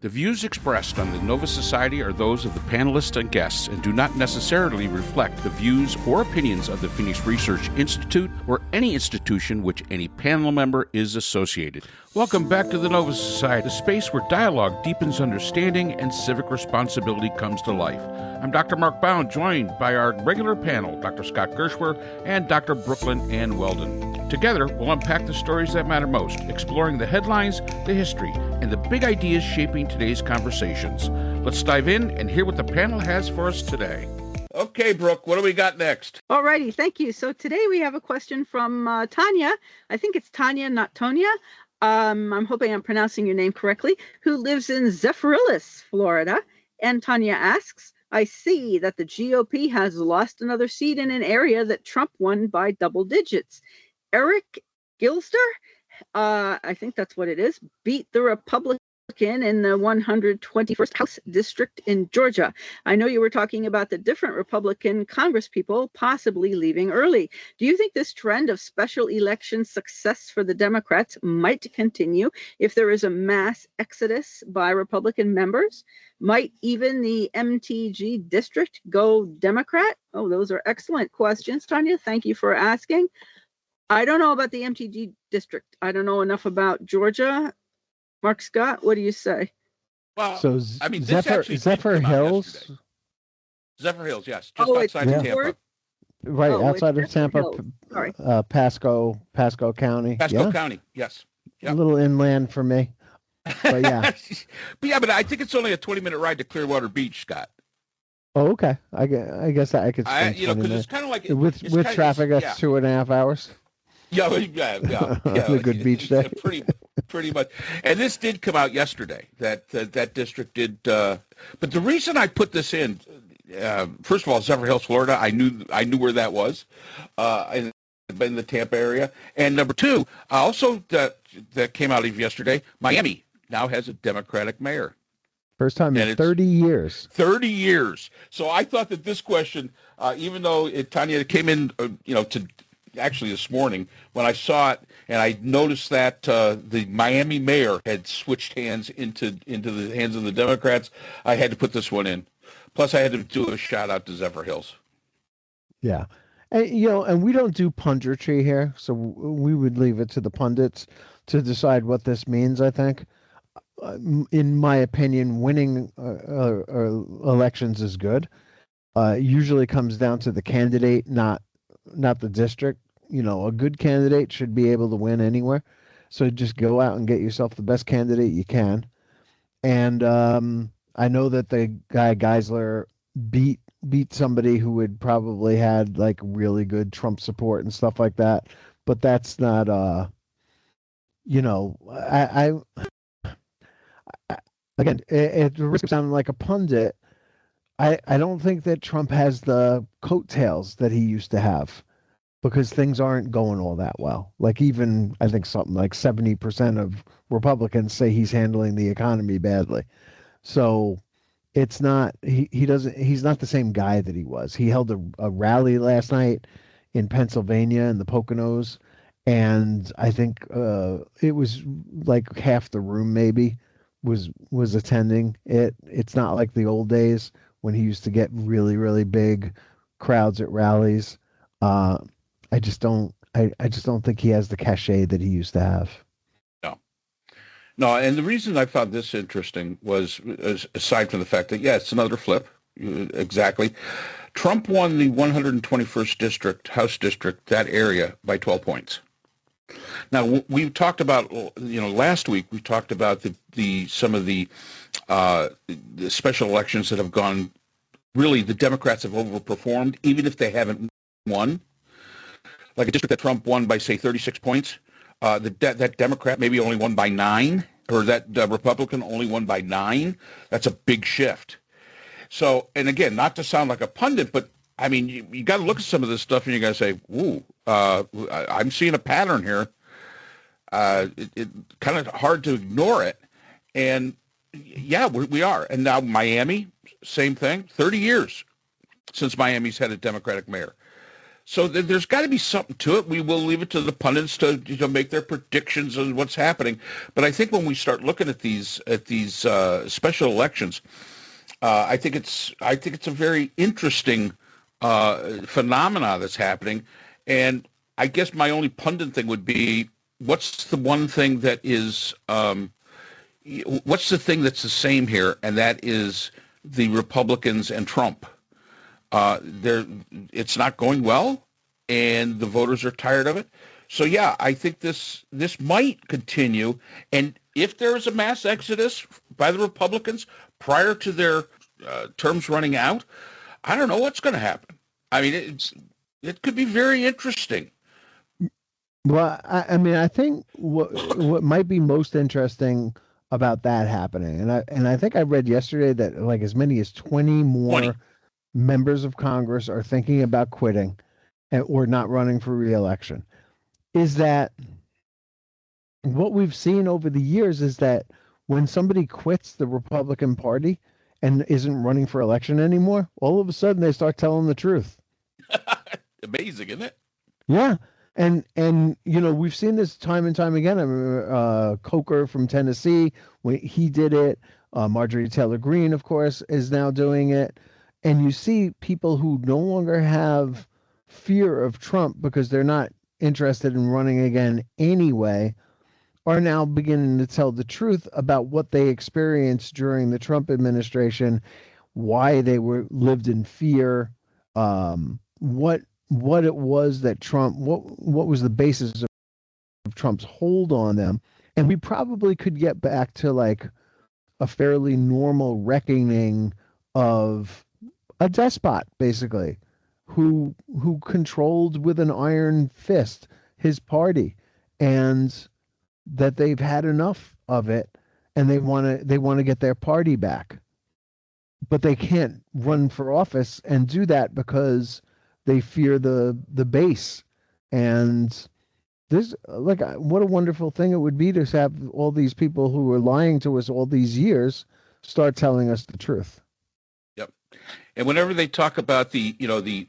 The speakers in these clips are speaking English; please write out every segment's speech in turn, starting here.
The views expressed on the Nova Society are those of the panelists and guests and do not necessarily reflect the views or opinions of the Phoenix Research Institute or any institution which any panel member is associated. Welcome back to the Nova Society, a space where dialogue deepens understanding and civic responsibility comes to life. I'm Dr. Mark Bound, joined by our regular panel, Dr. Scott Gershwer and Dr. Brooklyn Ann Weldon. Together, we'll unpack the stories that matter most, exploring the headlines, the history, and the big ideas shaping today's conversations. Let's dive in and hear what the panel has for us today. Okay, Brooke, what do we got next? All righty, thank you. So today we have a question from Tonya. I think it's Tonya, not Tonya. I'm hoping I'm pronouncing your name correctly, who lives in Zephyrhills, Florida. And Tonya asks, I see that the GOP has lost another seat in an area that Trump won by double digits. Eric Gislder, I think that's what it is, beat the Republican in the 121st House District in Georgia. I know you were talking about the different Republican congresspeople possibly leaving early. Do you think this trend of special election success for the Democrats might continue if there is a mass exodus by Republican members? Might even the MTG district go Democrat? Oh, those are excellent questions, Tonya. Thank you for asking. I don't know about the MTG district. I don't know enough about Georgia. Mark Scott, what do you say? Well, so I mean, Zephyrhills? Zephyrhills, yes, just outside of Tampa. Right, outside of Tampa, Pasco County. Pasco County, yes. Yep. A little inland for me, but yeah. but I think it's only a 20-minute ride to Clearwater Beach, Scott. Oh, okay. I guess I could spend 20 because minutes. It's kind of like with traffic. That's 2.5 hours. Yeah. A good beach day. Pretty much. And this did come out yesterday. That district did. But the reason I put this in, first of all, Zephyrhills, Florida. I knew where that was, in the Tampa area. And number two, also that came out yesterday. Miami now has a Democratic mayor. First time in 30 years. 30 years. So I thought that this question, even though Tonya came in, to actually this morning when I saw it, and I noticed that the Miami mayor had switched hands into the hands of the Democrats, I had to put this one in. Plus, I had to do a shout out to Zephyrhills. Yeah. And we don't do punditry here, so we would leave it to the pundits to decide what this means, I think. In my opinion, winning elections is good. Usually comes down to the candidate, not the district. A good candidate should be able to win anywhere. So just go out and get yourself the best candidate you can. And I know that the guy Gislder beat somebody who would probably had like really good Trump support and stuff like that. But that's not Again, at the risk of sounding like a pundit, I don't think that Trump has the coattails that he used to have because things aren't going all that well. Like even, I think something like 70% of Republicans say he's handling the economy badly. So it's not, he's not the same guy that he was. He held a rally last night in Pennsylvania in the Poconos, and I think it was like half the room maybe was attending it. It's not like the old days when he used to get really, really big crowds at rallies. I just don't think he has the cachet that he used to have. No, and the reason I found this interesting was, aside from the fact that, it's another flip, exactly. Trump won the 121st district, House district, that area by 12 points. Now, we talked about, last week we talked about some of the special elections that have gone, really the Democrats have overperformed, even if they haven't won. Like a district that Trump won by, say, 36 points, that Democrat maybe only won by 9, or that Republican only won by 9. That's a big shift. So, and again, not to sound like a pundit, but I mean, you got to look at some of this stuff and you got to say, ooh, I'm seeing a pattern here. It kind of hard to ignore it. And yeah, we are. And now Miami, same thing, 30 years since Miami's had a Democratic mayor. So there's got to be something to it. We will leave it to the pundits to make their predictions on what's happening. But I think when we start looking at these special elections, I think it's a very interesting phenomena that's happening. And I guess my only pundit thing would be, what's the one thing that is what's the thing that's the same here, and that is the Republicans and Trump. It's not going well, and the voters are tired of it. So yeah, I think this might continue. And if there is a mass exodus by the Republicans prior to their terms running out, I don't know what's going to happen. I mean, it could be very interesting. Well, I mean, I think what might be most interesting about that happening, and I think I read yesterday that like as many as 20 more members of Congress are thinking about quitting or not running for re-election. Is that what we've seen over the years is that when somebody quits the Republican Party and isn't running for election anymore, all of a sudden they start telling the truth. Amazing, isn't it? Yeah. And we've seen this time and time again. I remember Coker from Tennessee, when he did it. Marjorie Taylor Greene, of course, is now doing it. And you see people who no longer have fear of Trump because they're not interested in running again anyway, are now beginning to tell the truth about what they experienced during the Trump administration, why they lived in fear, what it was that Trump, what was the basis of Trump's hold on them. And we probably could get back to like a fairly normal reckoning of a despot, basically, who controlled with an iron fist his party, and that they've had enough of it, and they want to get their party back. But they can't run for office and do that because they fear the base. And this, like, what a wonderful thing it would be to have all these people who were lying to us all these years start telling us the truth. Yep. And whenever they talk about the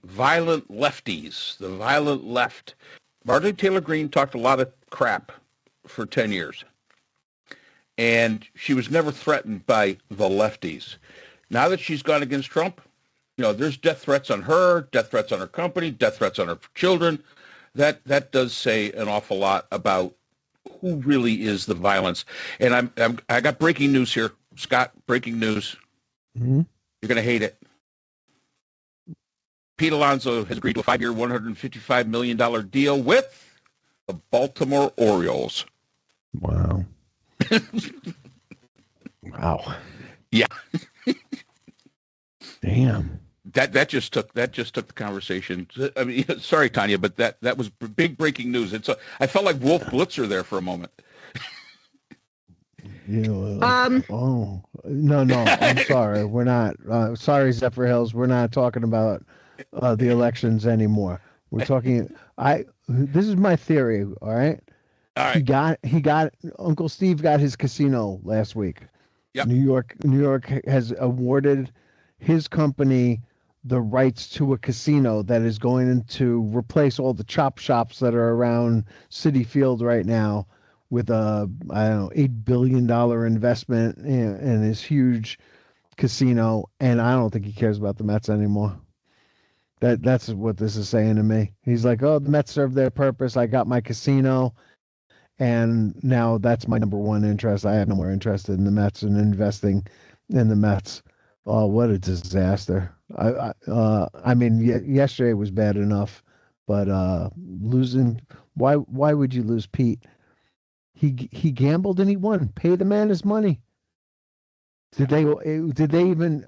violent lefties, the violent left, Marjorie Taylor Greene talked a lot of crap for 10 years. And she was never threatened by the lefties. Now that she's gone against Trump, there's death threats on her, death threats on her company, death threats on her children. That does say an awful lot about who really is the violence. And I got breaking news here, Scott. Breaking news. Mm-hmm. You're going to hate it. Pete Alonso has agreed to a 5-year, $155 million deal with the Baltimore Orioles. Wow. Wow. Yeah. Damn. That just took the conversation. I mean, sorry, Tonya, but that was big breaking news. I felt like Wolf Blitzer there for a moment. Oh no, I'm sorry. We're not. Sorry, Zephyrhills. We're not talking about the elections anymore. We're talking. This is my theory. All right. All right. He got Uncle Steve got his casino last week. Yep. New York has awarded his company the rights to a casino that is going to replace all the chop shops that are around Citi Field right now, with a $8 billion investment in this huge casino. And I don't think he cares about the Mets anymore. That's what this is saying to me. He's like, oh, the Mets served their purpose. I got my casino, and now that's my number one interest. I have no more interest in the Mets and investing in the Mets. Oh, what a disaster. I mean, yesterday was bad enough, but losing, why would you lose Pete? He gambled and he won. Pay the man his money. Did they even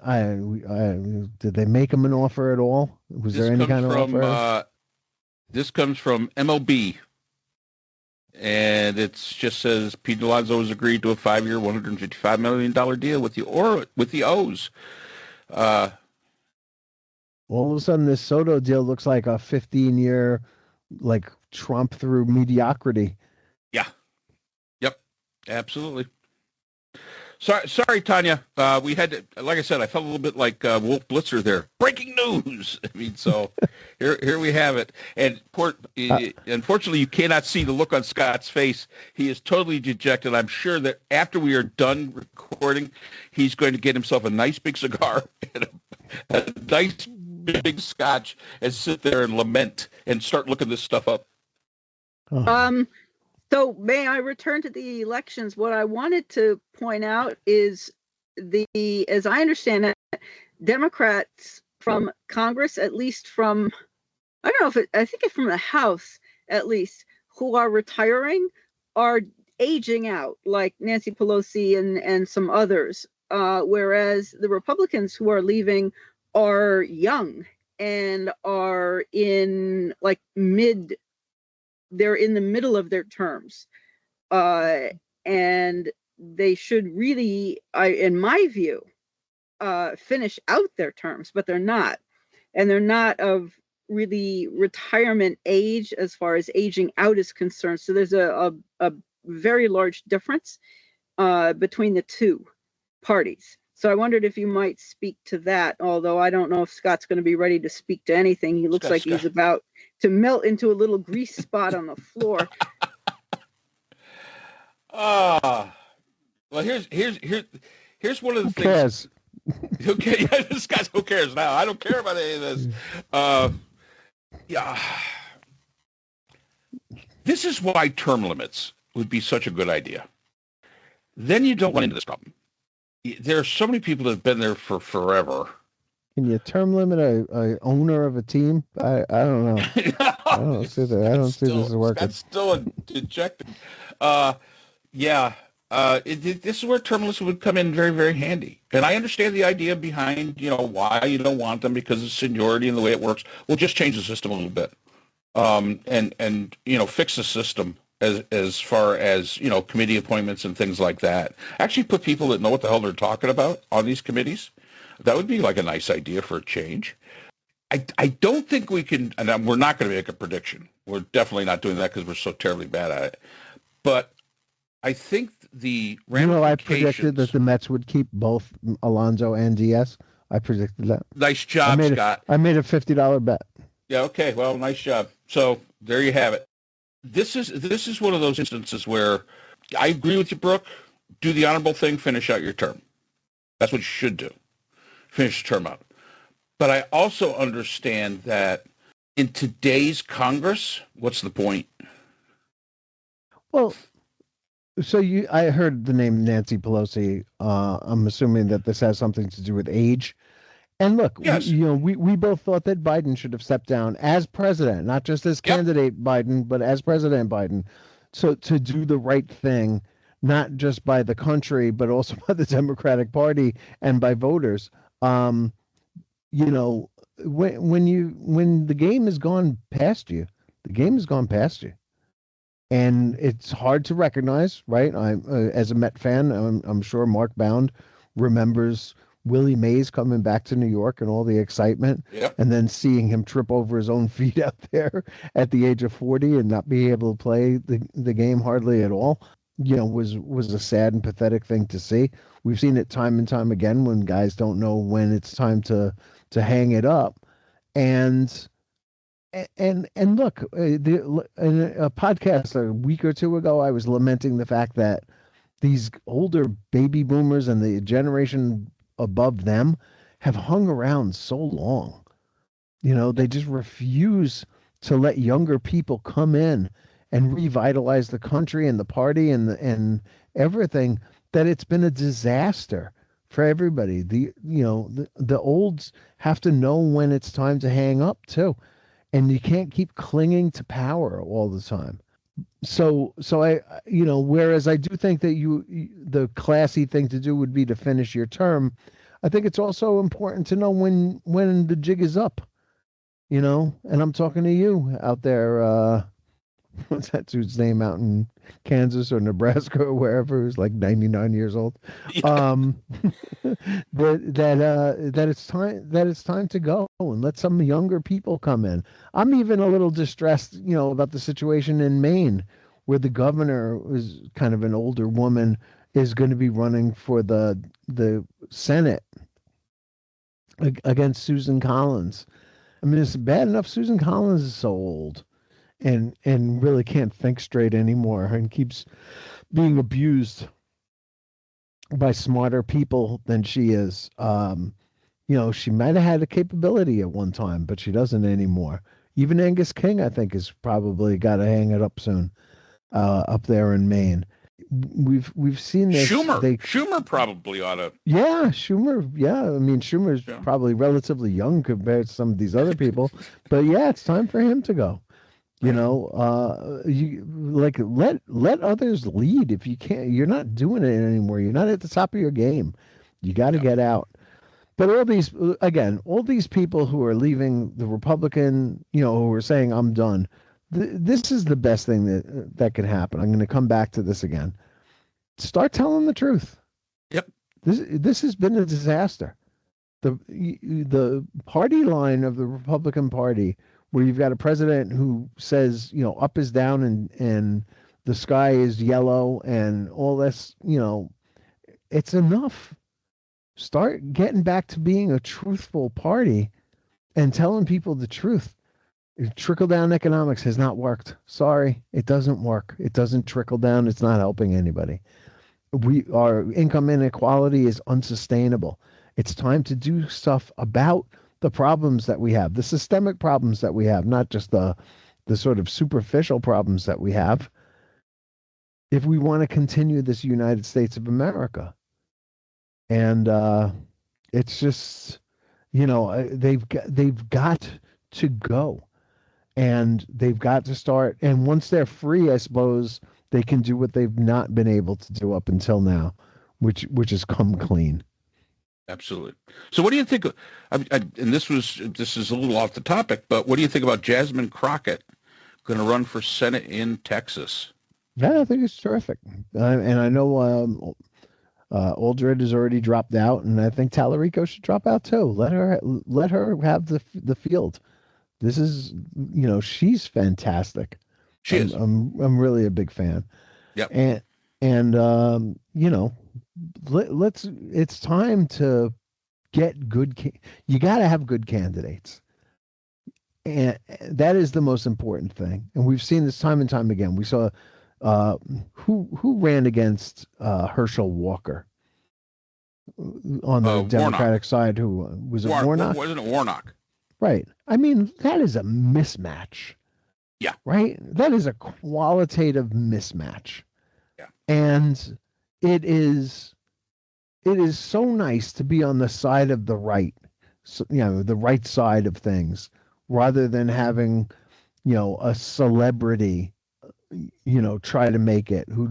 did they make him an offer at all? Was there any kind of offer? This comes from MLB, and it just says Pete Alonso has agreed to a 5-year, $155 million deal with the O's. All of a sudden, this Soto deal looks like a 15-year, like Trump through mediocrity. Yeah. Yep. Absolutely. Sorry, Tonya. We had to, like I said, I felt a little bit like Wolf Blitzer there. Breaking news. I mean, so here we have it. And unfortunately, you cannot see the look on Scott's face. He is totally dejected. I'm sure that after we are done recording, he's going to get himself a nice big cigar and a nice big scotch and sit there and lament and start looking this stuff up. So may I return to the elections? What I wanted to point out is as I understand it, Democrats from Congress, at least from, I don't know I think it's from the House, at least, who are retiring are aging out, like Nancy Pelosi and some others. Whereas the Republicans who are leaving are young and are in like they're in the middle of their terms, and they should really, in my view, finish out their terms, but they're not. And they're not of really retirement age as far as aging out is concerned. So there's a very large difference between the two parties. So I wondered if you might speak to that, although I don't know if Scott's going to be ready to speak to anything. He looks like he's about to melt into a little grease spot on the floor. Well, here's one of the things. Who cares? Yeah, this guy's who cares now. I don't care about any of this. Yeah. This is why term limits would be such a good idea. Then you don't run into this problem. There are so many people that have been there for forever. Can you term limit a owner of a team? I don't know. I don't see that. I don't see this working. That's still dejected. This is where term limits would come in very, very handy. And I understand the idea behind, why you don't want them because of seniority and the way it works. We'll just change the system a little bit, and fix the system as far as committee appointments and things like that. Actually, put people that know what the hell they're talking about on these committees. That would be like a nice idea for a change. I don't think we can, and we're not going to make a prediction. We're definitely not doing that because we're so terribly bad at it. But I think the ramifications... I predicted that the Mets would keep both Alonso and Diaz. I predicted that. Nice job, Scott. I made a $50 bet. Yeah, okay. Well, nice job. So there you have it. This is one of those instances where I agree with you, Brooke. Do the honorable thing, finish out your term. That's what you should do. Finish the term out. But I also understand that in today's Congress, what's the point? Well, so I heard the name Nancy Pelosi. I'm assuming that this has something to do with age. And look, yes. we both thought that Biden should have stepped down as president, not just as candidate Biden, but as President Biden. So to do the right thing, not just by the country, but also by the Democratic Party and by voters. When the game has gone past you, the game has gone past you. And it's hard to recognize, right? As a Met fan, I'm sure Mark Bound remembers Willie Mays coming back to New York and all the excitement, and then seeing him trip over his own feet out there at the age of 40 and not be able to play the game hardly at all, was a sad and pathetic thing to see. We've seen it time and time again when guys don't know when it's time to hang it up. And look, in a podcast a week or two ago, I was lamenting the fact that these older baby boomers and the generation above them have hung around so long. They just refuse to let younger people come in and revitalize the country and the party and everything, that it's been a disaster for everybody. The olds have to know when it's time to hang up too. And you can't keep clinging to power all the time. So I, whereas I do think that the classy thing to do would be to finish your term, I think it's also important to know when the jig is up, and I'm talking to you out there. What's that dude's name out in Kansas or Nebraska or wherever, who's like 99 years old? That it's time to go and let some younger people come in. I'm even a little distressed, about the situation in Maine, where the governor was kind of an older woman is going to be running for the Senate against Susan Collins. I mean, it's bad enough Susan Collins is so old and really can't think straight anymore and keeps being abused by smarter people than she is. She might have had a capability at one time, but she doesn't anymore. Even Angus King, I think, has probably got to hang it up soon, up there in Maine. We've seen this. Schumer probably ought to. Yeah, Schumer. Yeah, I mean Schumer's probably relatively young compared to some of these other people, but yeah, it's time for him to go. You know, let others lead if you can't. You're not doing it anymore. You're not at the top of your game. You got to get out. But all these people who are leaving the Republican, who are saying I'm done. This is the best thing that can happen. I'm going to come back to this again. Start telling the truth. Yep. This has been a disaster. The party line of the Republican Party, where you've got a president who says, up is down and the sky is yellow and all this, it's enough. Start getting back to being a truthful party and telling people the truth. Trickle down economics has not worked. Sorry, it doesn't work. It doesn't trickle down. It's not helping anybody. Our income inequality is unsustainable. It's time to do stuff about the problems that we have, the systemic problems that we have, not just the sort of superficial problems that we have, if we want to continue this United States of America. And it's just, they've got to go. And they've got to start. And once they're free, I suppose they can do what they've not been able to do up until now, which is come clean. Absolutely. So what do you think of, and this is a little off the topic, but what do you think about Jasmine Crockett going to run for Senate in Texas? Yeah, I think it's terrific. And I know Aldred has already dropped out, and I think Tallarico should drop out too. Let her have the field. This is, she's fantastic. She is. I'm really a big fan. Yep. And it's time to get good. You got to have good candidates. And that is the most important thing. And we've seen this time and time again. We saw who ran against Herschel Walker on the Democratic side. Who was it? Warnock? Wasn't it Warnock? Right. I mean, that is a mismatch. Yeah. Right? That is a qualitative mismatch. Yeah. And it is so nice to be on the side of the right, the right side of things, rather than having, a celebrity, try to make it, who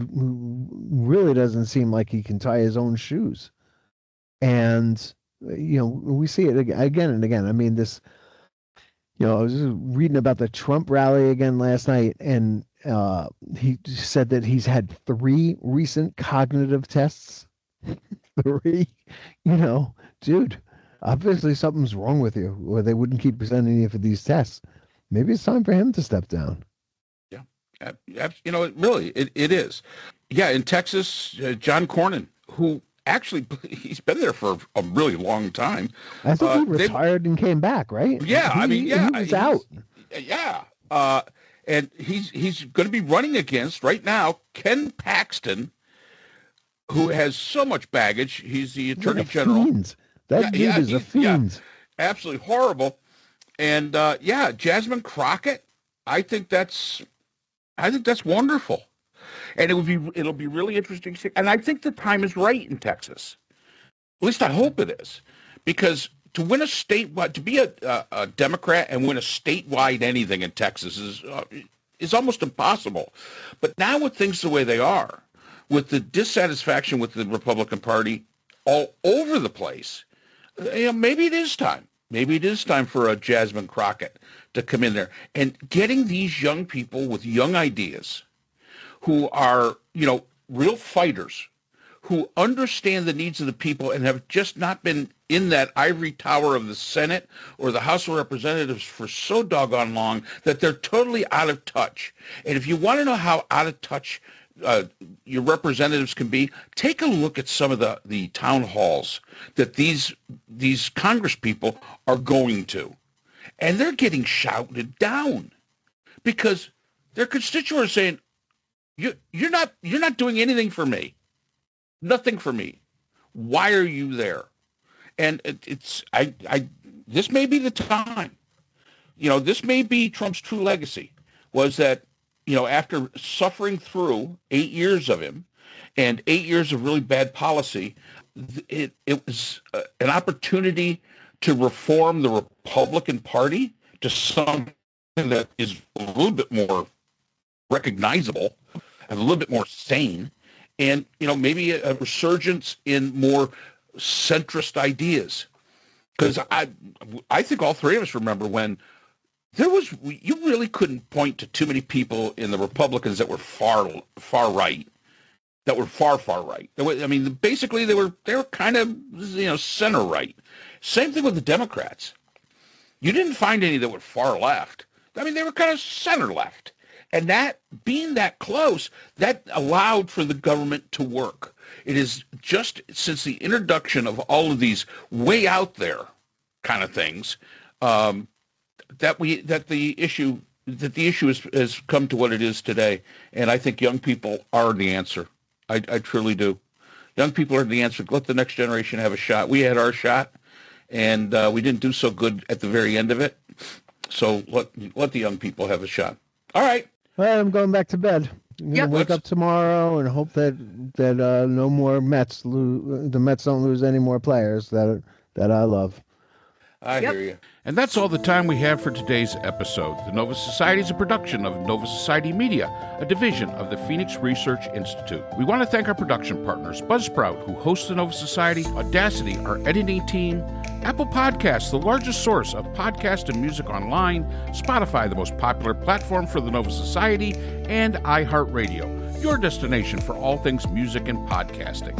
really doesn't seem like he can tie his own shoes. And, we see it again and again. I mean, this, I was just reading about the Trump rally again last night, and he said that he's had 3 recent cognitive tests. 3, dude, obviously something's wrong with you, or they wouldn't keep sending you for these tests. Maybe it's time for him to step down. Yeah, really, it is. Yeah, in Texas, John Cornyn, who actually, he's been there for a really long time. I think he retired and came back, right? Yeah, he was out. Yeah, and he's going to be running against, right now, Ken Paxton, who has so much baggage. He's the Attorney General. Fiend. That dude is a fiend. Yeah, absolutely horrible. And Jasmine Crockett, I think that's wonderful. And it'll be really interesting. And I think the time is right in Texas. At least I hope it is, because to win to be a Democrat and win a statewide anything in Texas is almost impossible. But now with things the way they are, with the dissatisfaction with the Republican Party all over the place, maybe it is time. Maybe it is time for a Jasmine Crockett to come in there and getting these young people with young ideas, who are, real fighters, who understand the needs of the people and have just not been in that ivory tower of the Senate or the House of Representatives for so doggone long that they're totally out of touch. And if you want to know how out of touch your representatives can be, take a look at some of the town halls that these Congress people are going to. And they're getting shouted down because their constituents are saying, you're not doing anything for me. Nothing for me. Why are you there? And this may be the time. This may be Trump's true legacy, was that, after suffering through 8 years of him and 8 years of really bad policy, it was an opportunity to reform the Republican Party to something that is a little bit more recognizable and a little bit more sane, and maybe a resurgence in more centrist ideas. Because I think all three of us remember when you really couldn't point to too many people in the Republicans that were far right, that were far right. Basically they were kind of center right. Same thing with the Democrats. You didn't find any that were far left. They were kind of center left. And that, being that close, that allowed for the government to work. It is just since the introduction of all of these way out there kind of things, that the issue has come to what it is today. And I think young people are the answer. I truly do. Young people are the answer. Let the next generation have a shot. We had our shot, and we didn't do so good at the very end of it. So let the young people have a shot. All right. Well, I'm going back to bed. I'm gonna wake up tomorrow and hope that no more Mets the Mets don't lose any more players that I love. I hear you. And that's all the time we have for today's episode. The Nova Society is a production of Nova Society Media, a division of the Phoenix Research Institute. We want to thank our production partners, Buzzsprout, who hosts the Nova Society, Audacity, our editing team, Apple Podcasts, the largest source of podcast and music online, Spotify, the most popular platform for the Nova Society, and iHeartRadio, your destination for all things music and podcasting.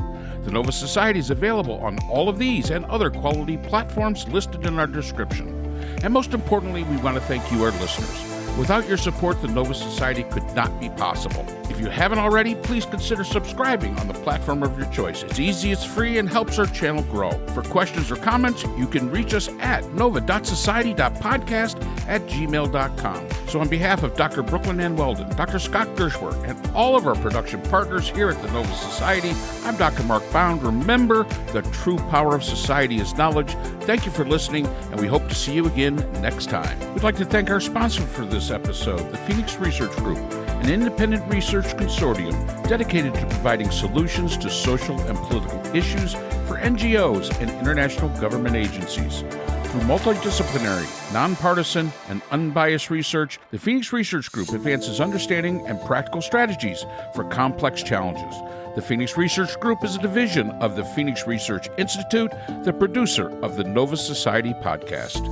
The Nova Society is available on all of these and other quality platforms listed in our description. And most importantly, we want to thank you, our listeners. Without your support, the Nova Society could not be possible. If you haven't already, please consider subscribing on the platform of your choice. It's easy, it's free, and helps our channel grow. For questions or comments, you can reach us at nova.society.podcast@gmail.com. So on behalf of Dr. Brooklyn Ann Weldon, Dr. Scott Gershworth, and all of our production partners here at the Nova Society, I'm Dr. Mark Bound. Remember, the true power of society is knowledge. Thank you for listening, and we hope to see you again next time. We'd like to thank our sponsor for this episode, the Phoenix Research Group, an independent research consortium dedicated to providing solutions to social and political issues for NGOs and international government agencies. Through multidisciplinary, nonpartisan, and unbiased research, the Phoenix Research Group advances understanding and practical strategies for complex challenges. The Phoenix Research Group is a division of the Phoenix Research Institute, the producer of the Nova Society podcast.